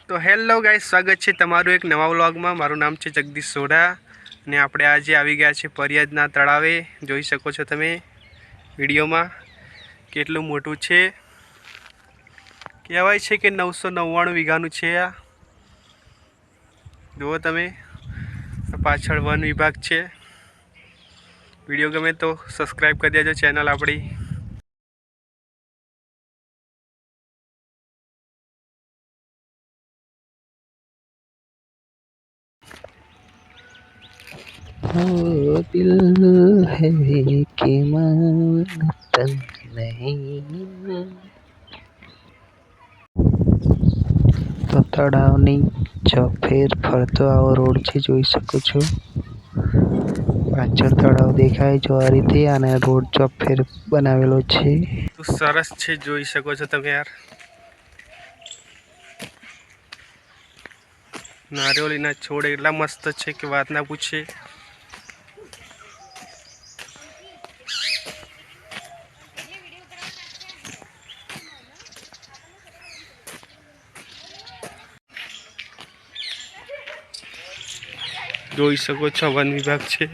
તો hello guys, સ્વાગત છે તમારું એક નવા વ્લોગમાં। મારું નામ છે જગદીશ સોઢા અને આપણે આજે આવી ગયા છે પરિયાદના તળાવે। જોઈ શકો છો તમે વિડીયોમાં કેટલું મોટું છે। કહેવાય છે કે 999 વીઘાનું છે આ। જુઓ તમે, પાછળ વન વિભાગ છે। વિડીયો ગમે તો સબસ્ક્રાઈબ કરી દેજો ચેનલ આપણી। वो दिल है कि मानता नहीं। तो તળાવની ચોફેર ફરતો આવો રોડ છે, જોઈ શકો છો। પાછળ તળાવ દેખાય જો આ રીતે, અને રોડ ચોફેર બનાવેલો છે। તો સરસ છે, જોઈ શકો છો તમે યાર। નારિયેળીના છોડ એટલા મસ્ત છે કે વાત ના પૂછે। જોઈ શકો છો વન વિભાગ છે।